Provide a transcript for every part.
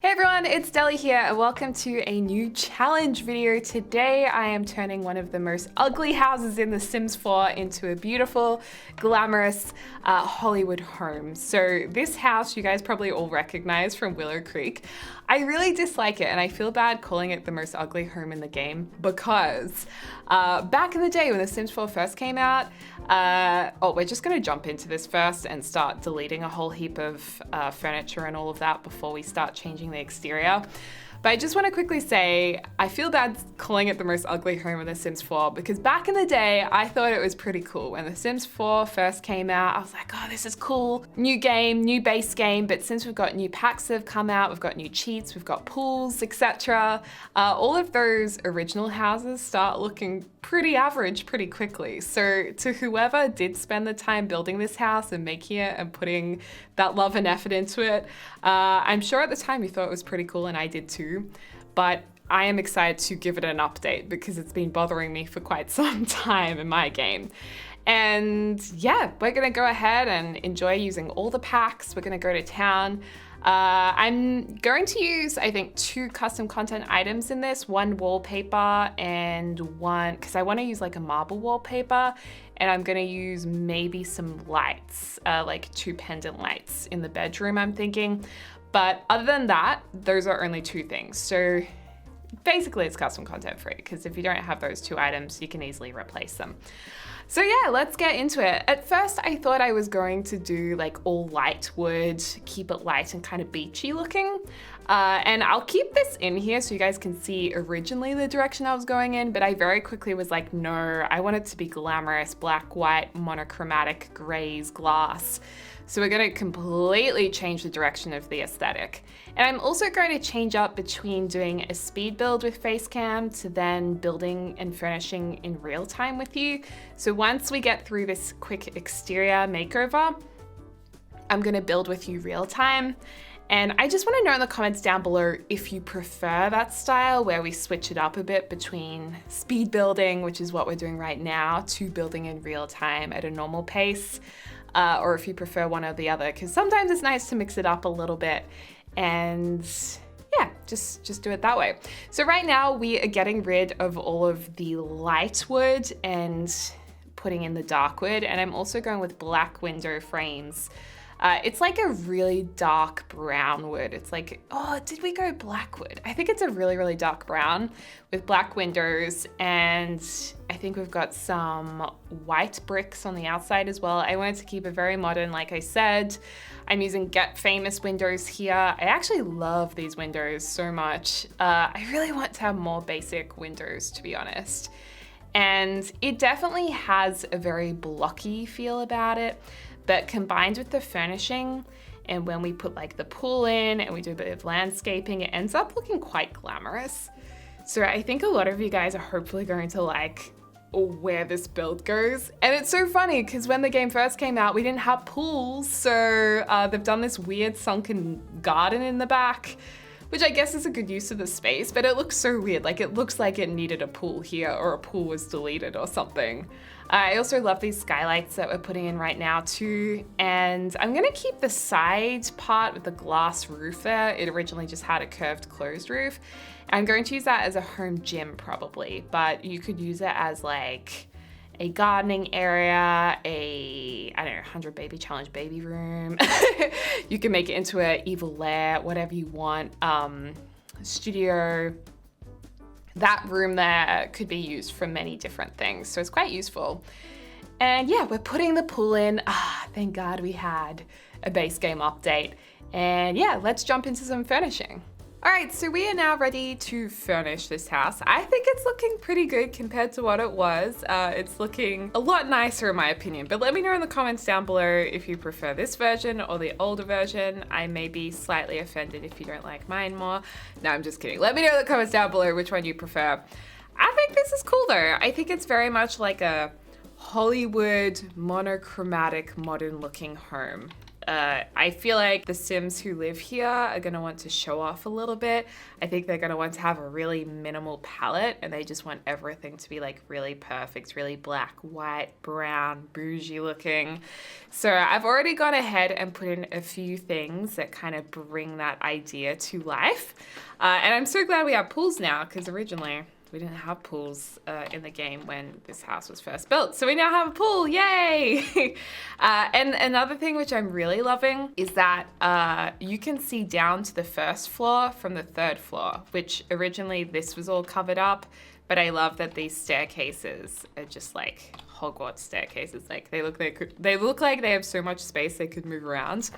Hey everyone, it's Deli here and welcome to a new challenge video. Today I am turning one of the most ugly houses in The Sims 4 into a beautiful, glamorous Hollywood home. So this house you guys probably all recognize from Willow Creek. I really dislike it and I feel bad calling it the most ugly home in the game because back in the day when The Sims 4 first came out, we're just gonna jump into this first and start deleting a whole heap of furniture and all of that before we start changing the exterior. But I just want to quickly say, I feel bad calling it the most ugly home in The Sims 4 because back in the day, I thought it was pretty cool. When The Sims 4 first came out, I was like, oh, this is cool. New game, new base game, but since we've got new packs that have come out, we've got new cheats, we've got pools, etc. All of those original houses start looking pretty average pretty quickly. So to whoever did spend the time building this house and making it and putting that love and effort into it, I'm sure at the time you thought it was pretty cool and I did too. But I am excited to give it an update because it's been bothering me for quite some time in my game. And yeah, we're gonna go ahead and enjoy using all the packs. We're gonna go to town. I'm going to use, I think, 2 custom content items in this, one wallpaper and one, because I want to use like a marble wallpaper, and I'm going to use maybe some lights, like 2 pendant lights in the bedroom, I'm thinking. But other than that, those are only 2 things. So basically it's custom content free because if you don't have those 2 items, you can easily replace them. So yeah, let's get into it. At first I thought I was going to do like all light wood, keep it light and kind of beachy looking. And I'll keep this in here so you guys can see originally the direction I was going in, but I very quickly was like, no, I want it to be glamorous, black, white, monochromatic, grays, glass. So we're going to completely change the direction of the aesthetic. And I'm also going to change up between doing a speed build with Facecam to then building and furnishing in real time with you. So once we get through this quick exterior makeover, I'm going to build with you real time. And I just want to know in the comments down below if you prefer that style where we switch it up a bit between speed building, which is what we're doing right now, to building in real time at a normal pace. Or if you prefer one or the other, because sometimes it's nice to mix it up a little bit and yeah, just do it that way. So right now we are getting rid of all of the light wood and putting in the dark wood, and I'm also going with black window frames. It's like a really dark brown wood. It's like, oh, did we go black wood? I think it's a really, really dark brown with black windows, and I think we've got some white bricks on the outside as well. I wanted to keep it very modern, like I said. I'm using Get Famous windows here. I actually love these windows so much. I really want to have more basic windows, to be honest. And it definitely has a very blocky feel about it. But combined with the furnishing, and when we put like the pool in and we do a bit of landscaping, it ends up looking quite glamorous. So I think a lot of you guys are hopefully going to like where this build goes. And it's so funny because when the game first came out, we didn't have pools. So they've done this weird sunken garden in the back, which I guess is a good use of the space, but it looks so weird. Like it looks like it needed a pool here or a pool was deleted or something. I also love these skylights that we're putting in right now too. And I'm gonna keep the side part with the glass roof there. It originally just had a curved closed roof. I'm going to use that as a home gym probably, but you could use it as like a gardening area, I don't know, 100 baby challenge baby room. You can make it into an evil lair, whatever you want. Studio. That room there could be used for many different things, so it's quite useful. And yeah, we're putting the pool in. Thank God we had a base game update. And yeah, let's jump into some furnishing. All right, so we are now ready to furnish this house. I think it's looking pretty good compared to what it was. It's looking a lot nicer in my opinion, but let me know in the comments down below if you prefer this version or the older version. I may be slightly offended if you don't like mine more. No, I'm just kidding. Let me know in the comments down below which one you prefer. I think this is cool though. I think it's very much like a Hollywood monochromatic modern looking home. I feel like the Sims who live here are gonna want to show off a little bit. I think they're gonna want to have a really minimal palette, and they just want everything to be like really perfect, really black, white, brown, bougie looking. So I've already gone ahead and put in a few things that kind of bring that idea to life. And I'm so glad we have pools now, because originally we didn't have pools in the game when this house was first built. So we now have a pool, yay! And another thing which I'm really loving is that you can see down to the first floor from the third floor, which originally this was all covered up, but I love that these staircases are just like Hogwarts staircases. Like they look like they have so much space they could move around.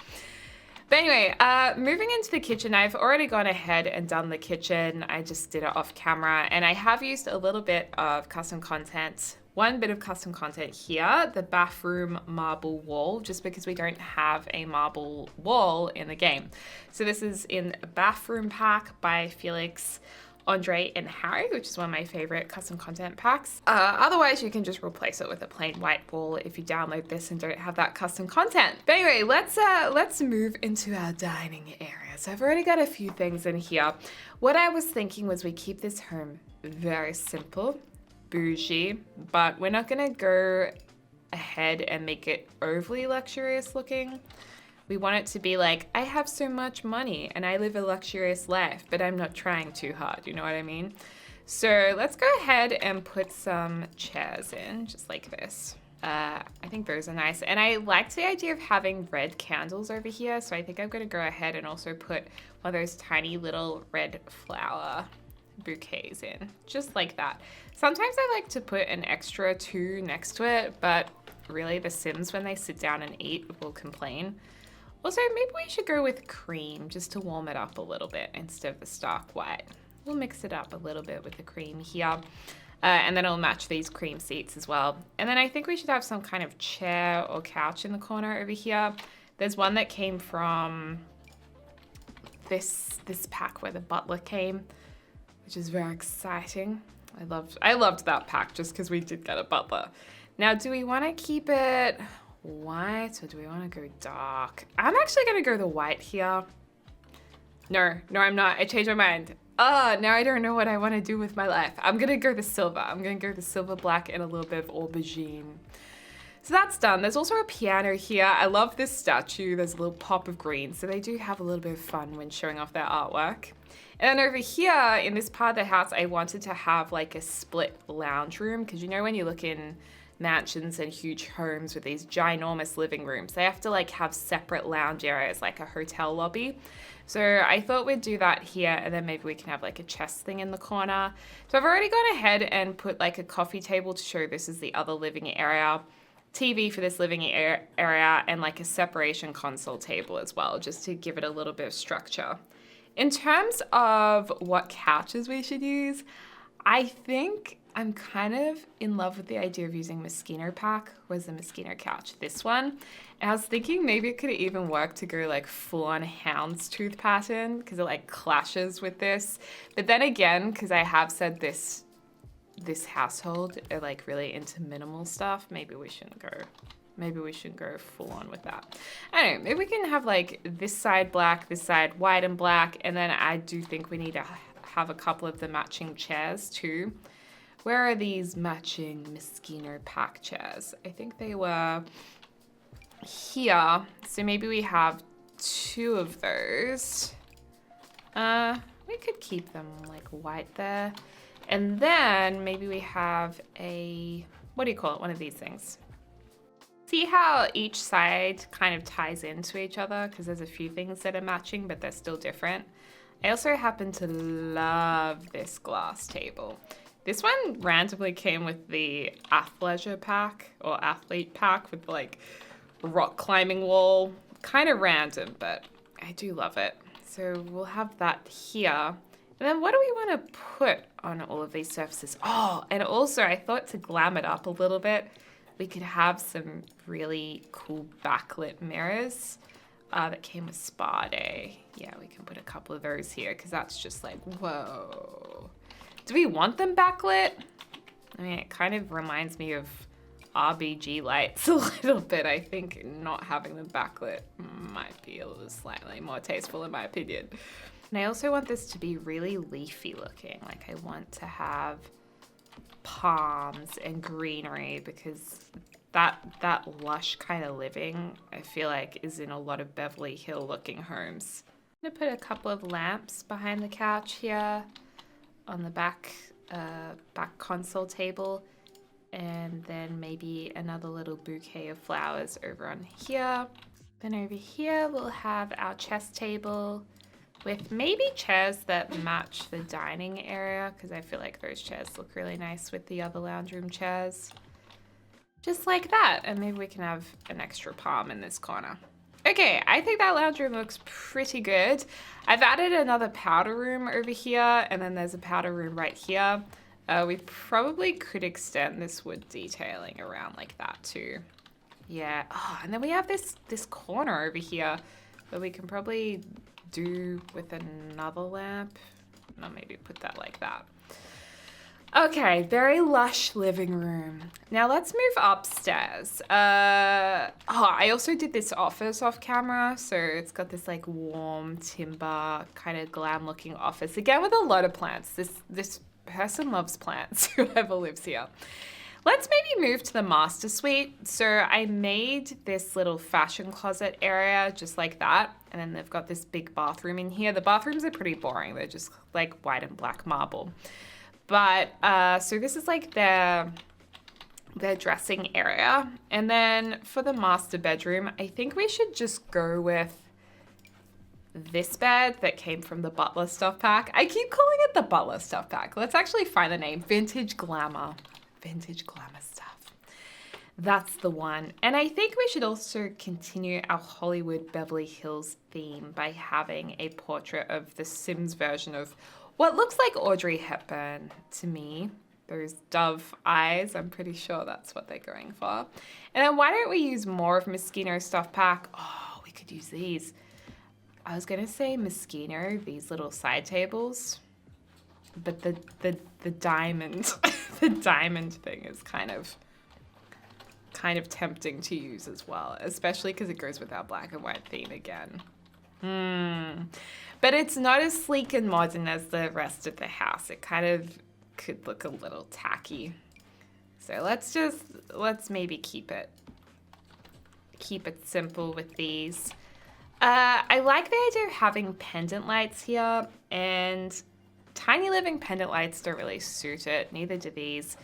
But anyway, moving into the kitchen, I've already gone ahead and done the kitchen. I just did it off camera, and I have used a little bit of custom content. One bit of custom content here, the bathroom marble wall, just because we don't have a marble wall in the game. So this is in a bathroom pack by Felix, Andre, and Harry, which is one of my favorite custom content packs. Otherwise, you can just replace it with a plain white wall if you download this and don't have that custom content. But anyway, let's move into our dining area. So I've already got a few things in here. What I was thinking was we keep this home very simple, bougie, but we're not gonna go ahead and make it overly luxurious looking. We want it to be like, I have so much money and I live a luxurious life, but I'm not trying too hard, you know what I mean? So let's go ahead and put some chairs in, just like this. I think those are nice. And I liked the idea of having red candles over here, so I think I'm gonna go ahead and also put one of those tiny little red flower bouquets in, just like that. Sometimes I like to put an extra two next to it, but really the Sims, when they sit down and eat, will complain. Also, maybe we should go with cream just to warm it up a little bit instead of the stark white. We'll mix it up a little bit with the cream here. And then it'll match these cream seats as well. And then I think we should have some kind of chair or couch in the corner over here. There's one that came from this pack where the Butler came, which is very exciting. I loved that pack just because we did get a Butler. Now, do we want to keep it white or do we want to go dark? I'm actually going to go the white here. No, I'm not. I changed my mind. Now I don't know what I want to do with my life. I'm going to go the silver. I'm going to go the silver black and a little bit of aubergine. So that's done. There's also a piano here. I love this statue. There's a little pop of green. So they do have a little bit of fun when showing off their artwork. And then over here in this part of the house, I wanted to have like a split lounge room, because you know when you look in mansions and huge homes with these ginormous living rooms, they have to like have separate lounge areas like a hotel lobby. So I thought we'd do that here, and then maybe we can have like a chest thing in the corner. So I've already gone ahead and put like a coffee table to show this is the other living area, TV for this living area, and like a separation console table as well, just to give it a little bit of structure. In terms of what couches we should use, I think I'm kind of in love with the idea of using Moschino pack. Where's the Moschino couch? This one. And I was thinking maybe it could even work to go like full on houndstooth pattern, because it like clashes with this. But then again, because I have said this household are like really into minimal stuff, maybe we shouldn't go full on with that. I don't know, maybe we can have like this side black, this side white and black, and then I do think we need to have a couple of the matching chairs too. Where are these matching Moschino pack chairs? I think they were here. So maybe we have two of those. We could keep them like white there. And then maybe we have a, what do you call it? One of these things. See how each side kind of ties into each other? Because there's a few things that are matching, but they're still different. I also happen to love this glass table. This one randomly came with the athleisure pack or athlete pack with like rock climbing wall. Kind of random, but I do love it. So we'll have that here. And then what do we want to put on all of these surfaces? Oh, and also I thought to glam it up a little bit, we could have some really cool backlit mirrors that came with Spa Day. Yeah, we can put a couple of those here because that's just like, whoa. Do we want them backlit? I mean, it kind of reminds me of RBG lights a little bit. I think not having them backlit might be a little slightly more tasteful in my opinion. And I also want this to be really leafy looking. Like I want to have palms and greenery because that lush kind of living I feel like is in a lot of Beverly Hill looking homes. I'm gonna put a couple of lamps behind the couch here on the back console table, and then maybe another little bouquet of flowers over on here. Then over here we'll have our chess table with maybe chairs that match the dining area because I feel like those chairs look really nice with the other lounge room chairs. Just like that, and maybe we can have an extra palm in this corner. Okay, I think that lounge room looks pretty good. I've added another powder room over here, and then there's a powder room right here. We probably could extend this wood detailing around like that too. Yeah, oh, and then we have this corner over here that we can probably do with another lamp. No, maybe put that like that. Okay, very lush living room. Now let's move upstairs. I also did this office off camera, so it's got this like warm timber kind of glam looking office again with a lot of plants. This person loves plants, whoever lives here. Let's maybe move to the master suite. So I made this little fashion closet area just like that, and then they've got this big bathroom in here. The bathrooms are pretty boring. They're just like white and black marble. But, so this is like their dressing area. And then for the master bedroom, I think we should just go with this bed that came from the Butler stuff pack. I keep calling it the Butler stuff pack. Let's actually find the name. Vintage Glamour. Vintage Glamour stuff. That's the one. And I think we should also continue our Hollywood Beverly Hills theme by having a portrait of the Sims version of what looks like Audrey Hepburn to me. Those dove eyes, I'm pretty sure that's what they're going for. And then why don't we use more of Moschino stuff pack? Oh, we could use these. I was gonna say Moschino, these little side tables, but the diamond, the diamond thing is kind of tempting to use as well, especially because it goes with our black and white theme again. But it's not as sleek and modern as the rest of the house. It kind of could look a little tacky. So let's maybe keep it simple with these. I like the idea of having pendant lights here, and tiny living pendant lights don't really suit it. Neither do these.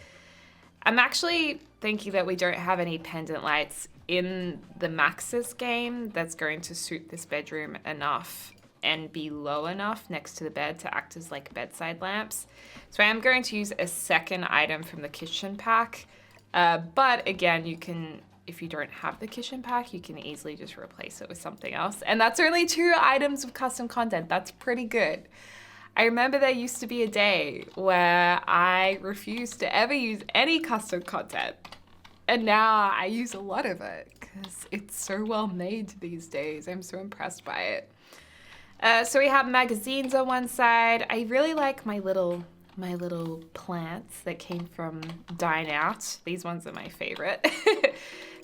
I'm actually thinking that we don't have any pendant lights in the Maxis game that's going to suit this bedroom enough and be low enough next to the bed to act as like bedside lamps. So I am going to use a second item from the kitchen pack. But again, you can, if you don't have the kitchen pack, you can easily just replace it with something else. And that's only 2 items of custom content. That's pretty good. I remember there used to be a day where I refused to ever use any custom content. And now I use a lot of it because it's so well made these days. I'm so impressed by it. So we have magazines on one side. I really like my little plants that came from Dine Out. These ones are my favorite.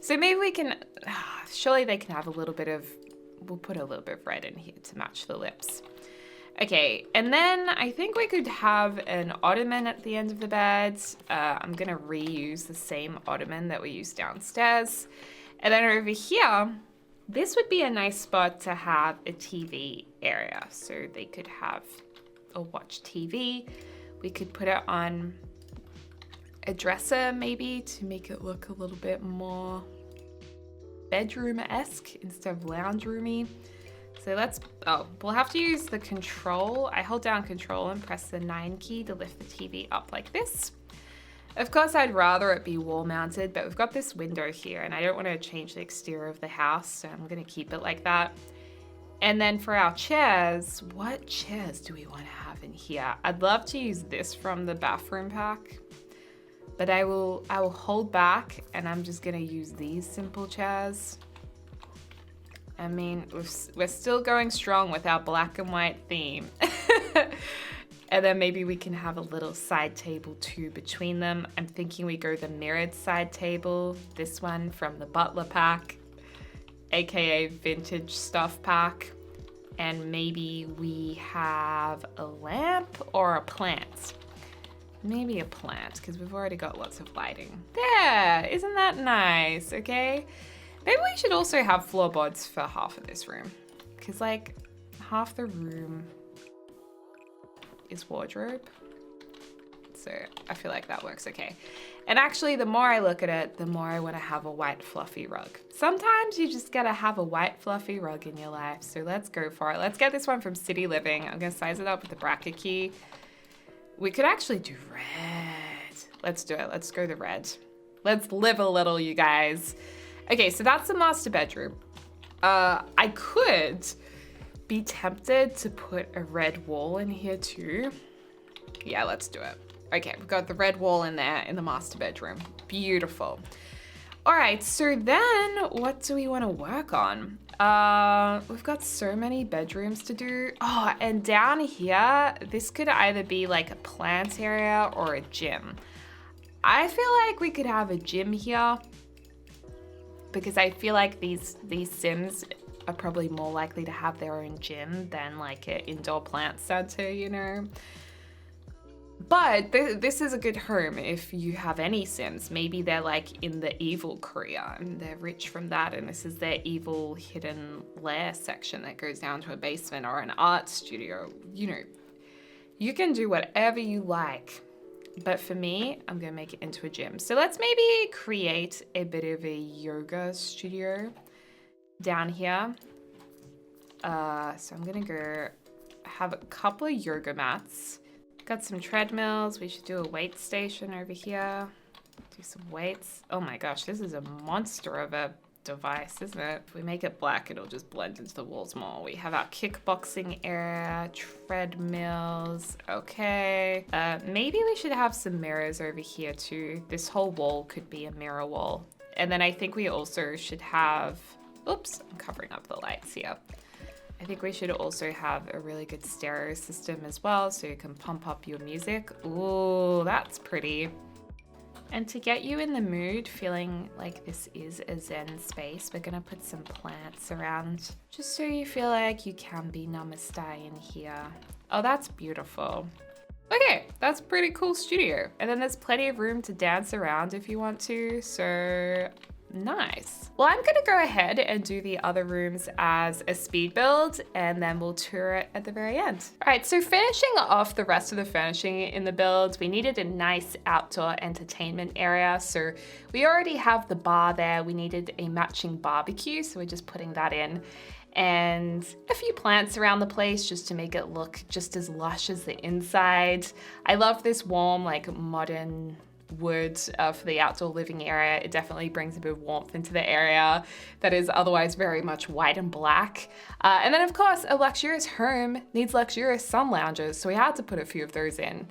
So maybe we can, surely they can have a little bit of, we'll put a little bit of red in here to match the lips. Okay, and then I think we could have an ottoman at the end of the bed. I'm gonna reuse the same ottoman that we used downstairs. And then over here, this would be a nice spot to have a TV area. So they could have or watch TV. We could put it on a dresser maybe to make it look a little bit more bedroom-esque instead of lounge roomy. So we'll have to use the control. I hold down control and press the 9 key to lift the TV up like this. Of course, I'd rather it be wall mounted, but we've got this window here and I don't want to change the exterior of the house, so I'm going to keep it like that. And then for our chairs, what chairs do we want to have in here? I'd love to use this from the bathroom pack, but I will hold back and I'm just going to use these simple chairs. I mean, we're still going strong with our black and white theme. And then maybe we can have a little side table too between them. I'm thinking we go the mirrored side table, this one from the Butler pack, aka vintage stuff pack. And maybe we have a lamp or a plant. Maybe a plant, because we've already got lots of lighting. There, isn't that nice, okay? Maybe we should also have floorboards for half of this room, because like half the room is wardrobe. So I feel like that works okay. And actually, the more I look at it, the more I want to have a white fluffy rug. Sometimes you just gotta have a white fluffy rug in your life. So let's go for it. Let's get this one from City Living. I'm gonna size it up with the bracket key. We could actually do red. Let's do it. Let's go the red. Let's live a little, you guys. Okay, so that's the master bedroom. I could be tempted to put a red wall in here too. Yeah, let's do it. Okay, we've got the red wall in there in the master bedroom. Beautiful. All right, so then what do we want to work on? We've got so many bedrooms to do. Oh, and down here, this could either be like a plant area or a gym. I feel like we could have a gym here because I feel like these Sims are probably more likely to have their own gym than like an indoor plant center, you know? But this is a good home if you have any Sims. Maybe they're like in the evil career and they're rich from that, and this is their evil hidden lair section that goes down to a basement or an art studio. You know, you can do whatever you like. But for me, I'm gonna make it into a gym. So let's maybe create a bit of a yoga studio down here. So I'm gonna go have a couple of yoga mats. Got some treadmills. We should do a weight station over here. Do some weights. Oh my gosh, this is a monster of a device, isn't it? If we make it black, it'll just blend into the walls more. We have our kickboxing area, treadmills. Okay. Maybe we should have some mirrors over here too. This whole wall could be a mirror wall. And then I think we also should have, oops, I'm covering up the lights here. I think we should also have a really good stereo system as well, so you can pump up your music. Ooh, that's pretty. And to get you in the mood, feeling like this is a Zen space, we're gonna put some plants around, just so you feel like you can be namaste in here. Oh, that's beautiful. Okay, that's a pretty cool studio. And then there's plenty of room to dance around if you want to, so nice. Well, I'm gonna go ahead and do the other rooms as a speed build, and then we'll tour it at the very end. All right, so finishing off the rest of the furnishing in the build, we needed a nice outdoor entertainment area. So we already have the bar there. We needed a matching barbecue, so we're just putting that in. And a few plants around the place just to make it look just as lush as the inside. I love this warm, like modern wood for the outdoor living area. It definitely brings a bit of warmth into the area that is otherwise very much white and black. And then of course, a luxurious home needs luxurious sun lounges, so we had to put a few of those in.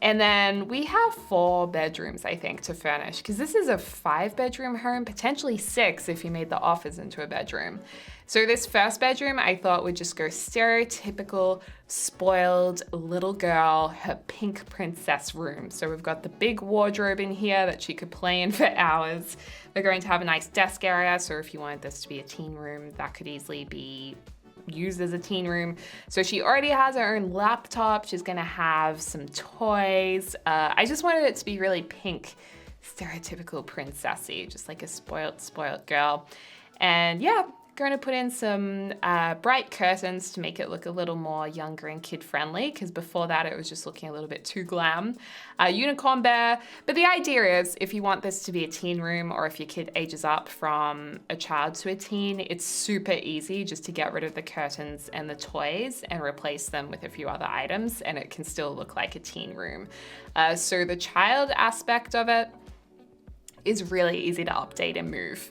And then we have 4 bedrooms, I think, to furnish, because this is a 5-bedroom home, potentially 6 if you made the office into a bedroom. So this first bedroom, I thought would just go stereotypical, spoiled little girl, her pink princess room. So we've got the big wardrobe in here that she could play in for hours. We're going to have a nice desk area, so if you wanted this to be a teen room, that could easily be used as a teen room. So she already has her own laptop. She's gonna have some toys. I just wanted it to be really pink, stereotypical princessy, just like a spoiled girl. And yeah, going to put in some bright curtains to make it look a little more younger and kid friendly, because before that it was just looking a little bit too glam. Unicorn bear, but the idea is if you want this to be a teen room, or if your kid ages up from a child to a teen, it's super easy just to get rid of the curtains and the toys and replace them with a few other items, and it can still look like a teen room. So the child aspect of it is really easy to update and move.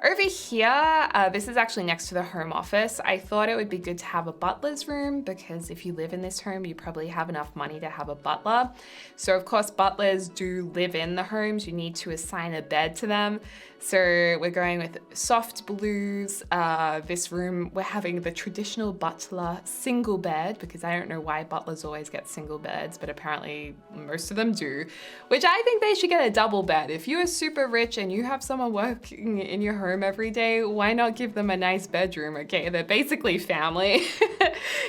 Over here, this is actually next to the home office. I thought it would be good to have a butler's room because if you live in this home, you probably have enough money to have a butler. So of course, butlers do live in the homes. You need to assign a bed to them. So we're going with soft blues. This room, we're having the traditional butler single bed because I don't know why butlers always get single beds, but apparently most of them do, which I think they should get a double bed. If you are super rich and you have someone working in your home every day, why not give them a nice bedroom? Okay, they're basically family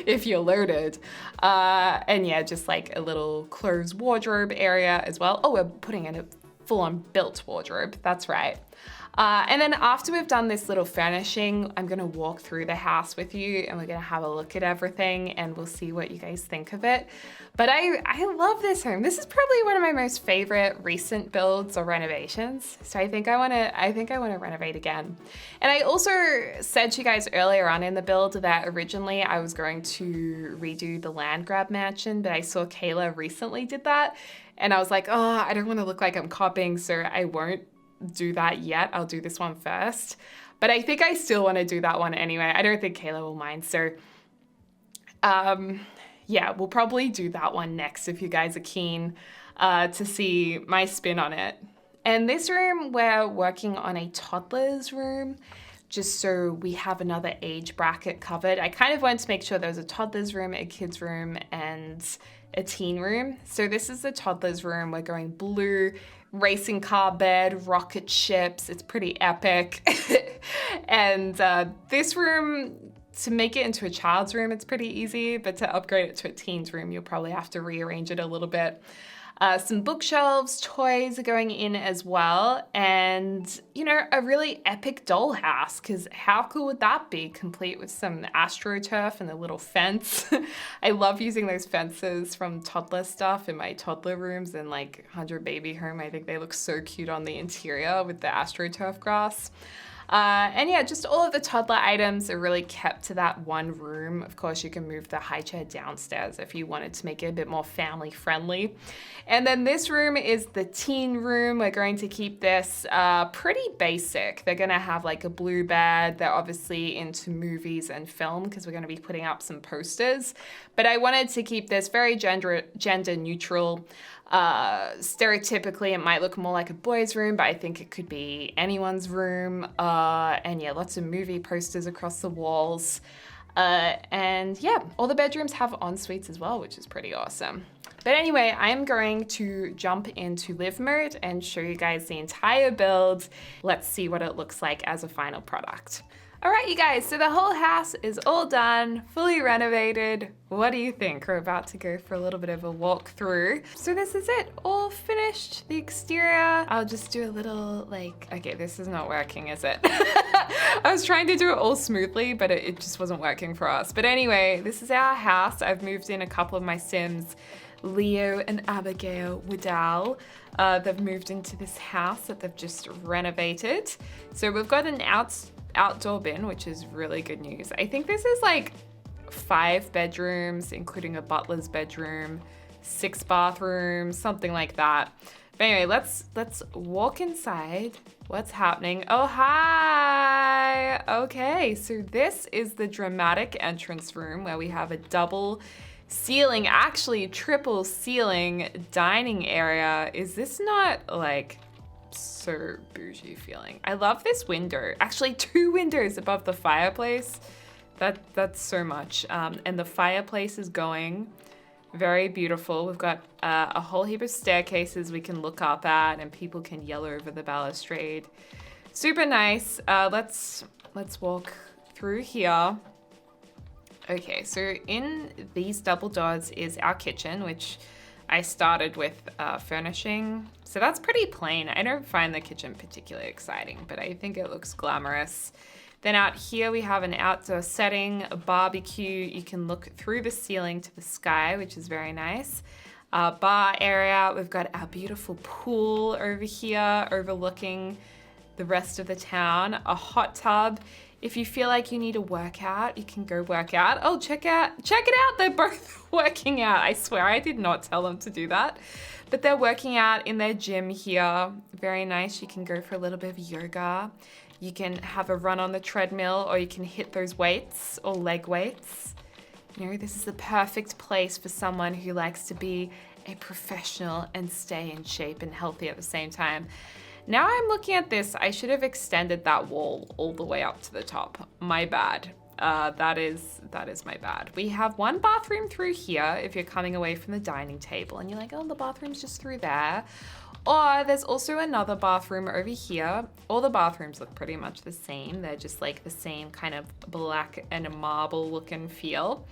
if you're loaded. And yeah, just like a little clothes wardrobe area as well. Oh, we're putting in a full-on built wardrobe, that's right. And then after we've done this little furnishing, I'm gonna walk through the house with you and we're gonna have a look at everything and we'll see what you guys think of it. But I love this home. This is probably one of my most favorite recent builds or renovations. So I think I wanna renovate again. And I also said to you guys earlier on in the build that originally I was going to redo the land grab mansion, but I saw Kayla recently did that. And I was like, oh, I don't wanna look like I'm copying, so I won't do that yet. I'll do this one first. But I think I still want to do that one anyway. I don't think Kayla will mind. So yeah, we'll probably do that one next if you guys are keen to see my spin on it. And this room, we're working on a toddler's room, just so we have another age bracket covered. I kind of wanted to make sure there was a toddler's room, a kid's room, and a teen room. So this is the toddler's room. We're going blue, racing car bed, rocket ships. It's pretty epic. And this room, to make it into a child's room, it's pretty easy, but to upgrade it to a teen's room, you'll probably have to rearrange it a little bit. Some bookshelves, toys are going in as well, and you know, a really epic dollhouse, because how cool would that be, complete with some AstroTurf and a little fence. I love using those fences from toddler stuff in my toddler rooms and like 100 Baby Home. I think they look so cute on the interior with the AstroTurf grass. And yeah, just all of the toddler items are really kept to that one room. Of course, you can move the high chair downstairs if you wanted to make it a bit more family friendly. And then this room is the teen room. We're going to keep this pretty basic. They're gonna have like a blue bed. They're obviously into movies and film because we're gonna be putting up some posters. But I wanted to keep this very gender neutral. Stereotypically, it might look more like a boy's room, but I think it could be anyone's room. And yeah, lots of movie posters across the walls. And yeah, all the bedrooms have en-suites as well, which is pretty awesome. But anyway, I'm going to jump into live mode and show you guys the entire build. Let's see what it looks like as a final product. All right, you guys, so the whole house is all done, fully renovated. What do you think? We're about to go for a little bit of a walk through. So this is it, all finished, the exterior. I'll just do a little okay, this is not working, is it? I was trying to do it all smoothly, but it just wasn't working for us. But anyway, this is our house. I've moved in a couple of my Sims, Leo and Abigail Woodall. They've moved into this house that they've just renovated. So we've got an outdoor bin, which is really good news. I think this is like 5 bedrooms, including a butler's bedroom, 6 bathrooms, something like that. But anyway, let's walk inside. What's happening? Oh, hi! Okay, so this is the dramatic entrance room where we have a double ceiling, actually triple ceiling dining area. Is this not like so bougie feeling? I love this window. Actually, 2 windows above the fireplace. That's so much. And the fireplace is going very beautiful. We've got a whole heap of staircases we can look up at, and people can yell over the balustrade. Super nice. Let's walk through here. Okay, so in these double doors is our kitchen, which I started with furnishing. So that's pretty plain. I don't find the kitchen particularly exciting, but I think it looks glamorous. Then out here we have an outdoor setting, a barbecue. You can look through the ceiling to the sky, which is very nice. Bar area, we've got our beautiful pool over here overlooking the rest of the town. A hot tub. If you feel like you need a workout, you can go work out. Oh, check it out. They're both working out. I swear I did not tell them to do that. But they're working out in their gym here. Very nice. You can go for a little bit of yoga. You can have a run on the treadmill, or you can hit those weights or leg weights. You know, this is the perfect place for someone who likes to be a professional and stay in shape and healthy at the same time. Now I'm looking at this, I should have extended that wall all the way up to the top. My bad. That is my bad. We have one bathroom through here if you're coming away from the dining table and you're like, oh, the bathroom's just through there. Or there's also another bathroom over here. All the bathrooms look pretty much the same. They're just like the same kind of black and marble looking feel.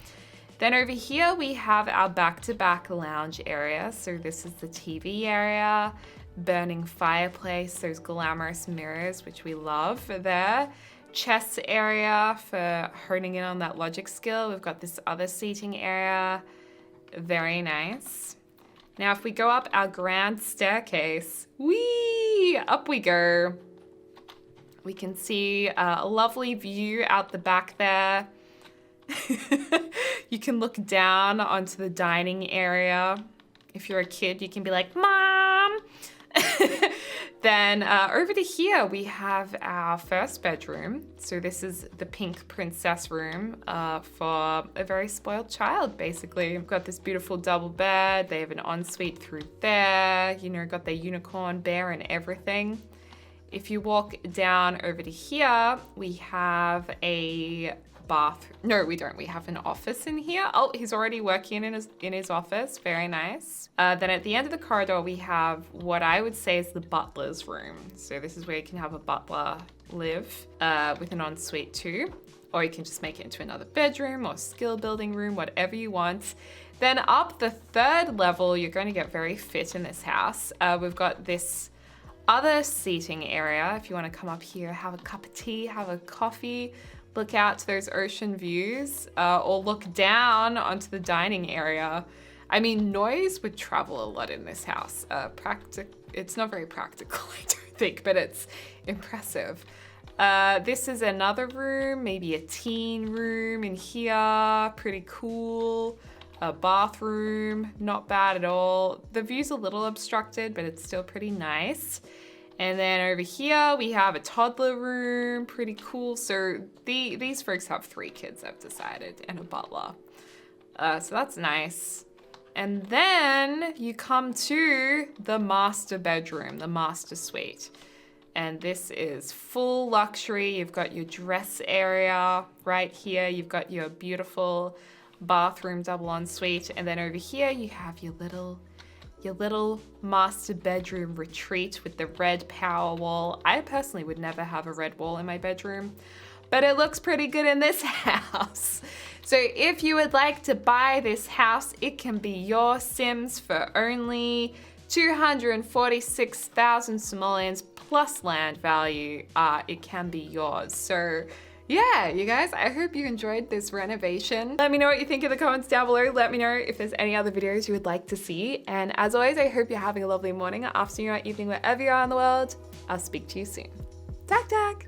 Then over here we have our back-to-back lounge area. So this is the TV area, burning fireplace, those glamorous mirrors, which we love there. Chess area for honing in on that logic skill. We've got this other seating area. Very nice. Now, if we go up our grand staircase, whee, up we go. We can see a lovely view out the back there. You can look down onto the dining area. If you're a kid, you can be like, Mom! Then over to here, we have our first bedroom. So this is the pink princess room for a very spoiled child, basically. We've got this beautiful double bed. They have an ensuite through there. You know, got their unicorn bear and everything. If you walk down over to here, we have a bath. No, we don't. We have an office in here. Oh, he's already working in his office. Very nice. Then at the end of the corridor, we have what I would say is the butler's room. So this is where you can have a butler live with an ensuite too. Or you can just make it into another bedroom or skill building room, whatever you want. Then up the third level, you're going to get very fit in this house. We've got this other seating area. If you want to come up here, have a cup of tea, have a coffee, look out to those ocean views, or look down onto the dining area. I mean, noise would travel a lot in this house. It's not very practical, I don't think, but it's impressive. This is another room, maybe a teen room in here. Pretty cool. A bathroom, not bad at all. The view's a little obstructed, but it's still pretty nice. And then over here, we have a toddler room, pretty cool. So these folks have 3 kids, I've decided, and a butler. So that's nice. And then you come to the master bedroom, the master suite. And this is full luxury. You've got your dress area right here. You've got your beautiful bathroom double ensuite. And then over here, you have your little master bedroom retreat with the red power wall. I personally would never have a red wall in my bedroom, but it looks pretty good in this house. So if you would like to buy this house, it can be your Sims for only 246,000 simoleons plus land value. It can be yours. So yeah, you guys, I hope you enjoyed this renovation. Let me know what you think in the comments down below. Let me know if there's any other videos you would like to see. And as always, I hope you're having a lovely morning, afternoon, or evening, wherever you are in the world. I'll speak to you soon. Tack tack.